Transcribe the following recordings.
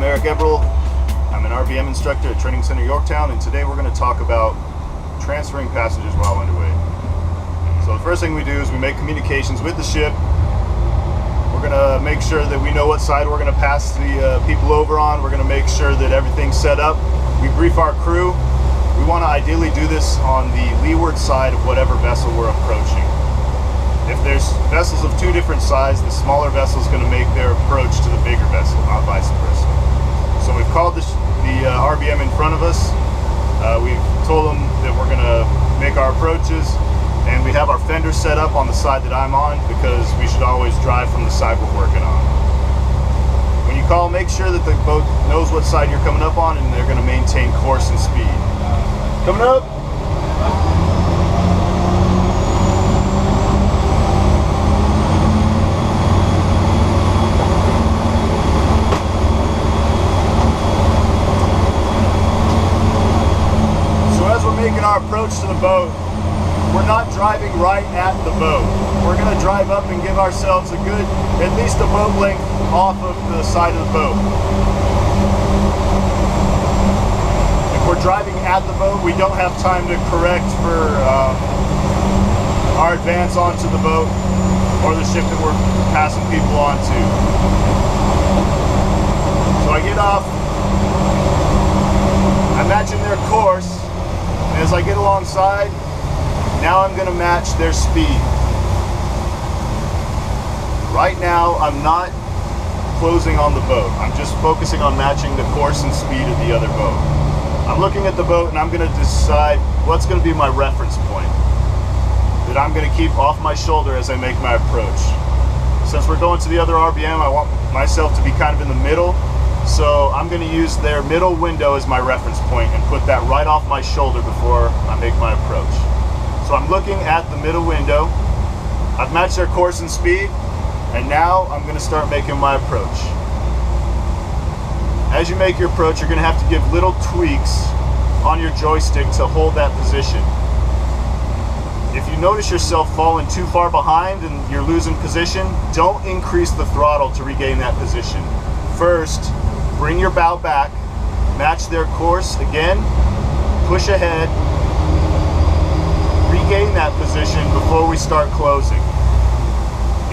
I'm an RBM instructor at Training Center Yorktown, and today we're going to talk about transferring passengers while underway. So the first thing we do is we make communications with the ship. We're going to make sure that we know what side we're going to pass the people over on. We're going to make sure that everything's set up. We brief our crew. We want to ideally do this on the leeward side of whatever vessel we're approaching. If there's vessels of two different sizes, the smaller vessel is going to make their approach to the bigger vessel, not vice versa. So we've called the RBM in front of us. We've told them that we're going to make our approaches, and we have our fenders set up on the side that I'm on because we should always drive from the side we're working on. When you call, make sure that the boat knows what side you're coming up on, and they're going to maintain course and speed. Coming up! Making our approach to the boat, we're not driving right at the boat. We're going to drive up and give ourselves a good, at least a boat length off of the side of the boat. If we're driving at the boat, we don't have time to correct for our advance onto the boat or the ship that we're passing people onto. So I get off, I'm matching their course. As I get alongside, now I'm going to match their speed. Right now, I'm not closing on the boat. I'm just focusing on matching the course and speed of the other boat. I'm looking at the boat and I'm going to decide what's going to be my reference point that I'm going to keep off my shoulder as I make my approach. Since we're going to the other RBM, I want myself to be kind of in the middle. So I'm going to use their middle window as my reference point and put that right off my shoulder before I make my approach. So I'm looking at the middle window. I've matched their course and speed, and now I'm going to start making my approach. As you make your approach, you're going to have to give little tweaks on your joystick to hold that position. If you notice yourself falling too far behind and you're losing position, don't increase the throttle to regain that position. First, bring your bow back, match their course again, push ahead, regain that position before we start closing.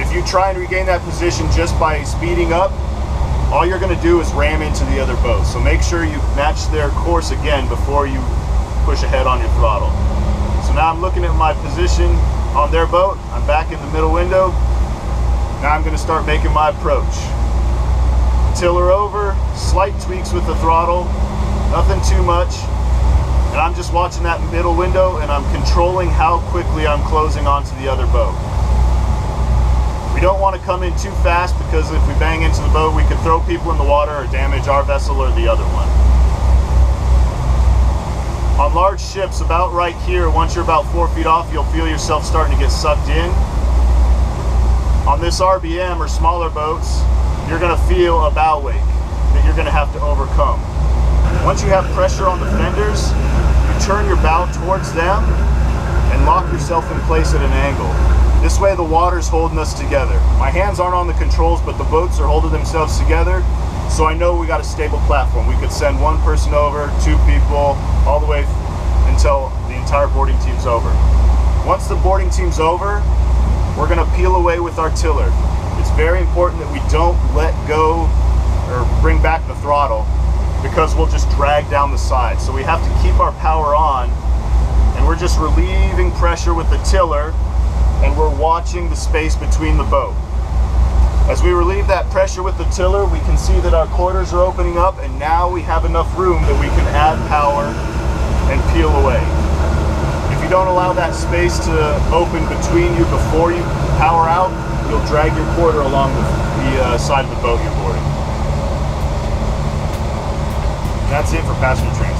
If you try and regain that position just by speeding up, all you're going to do is ram into the other boat. So make sure you match their course again before you push ahead on your throttle. So now I'm looking at my position on their boat. I'm back in the middle window. Now I'm going to start making my approach. Tiller over, slight tweaks with the throttle, nothing too much, and I'm just watching that middle window and I'm controlling how quickly I'm closing onto the other boat. We don't want to come in too fast because if we bang into the boat we could throw people in the water or damage our vessel or the other one. On large ships, about right here, once you're about 4 feet off, you'll feel yourself starting to get sucked in. On this RBM or smaller boats, you're going to feel a bow wake that you're going to have to overcome. Once you have pressure on the fenders, you turn your bow towards them and lock yourself in place at an angle. This way the water's holding us together. My hands aren't on the controls, but the boats are holding themselves together, so I know we got a stable platform. We could send one person over, two people, all the way until the entire boarding team's over. Once the boarding team's over, we're going to peel away with our tiller. It's very important that we don't let go or bring back the throttle because we'll just drag down the side. So we have to keep our power on, and we're just relieving pressure with the tiller, and we're watching the space between the boat. As we relieve that pressure with the tiller, we can see that our quarters are opening up, and now we have enough room that we can add power and peel away. If you don't allow that space to open between you before you power out, you'll drag your quarter along the side of the boat you're boarding. That's it for passenger transfer.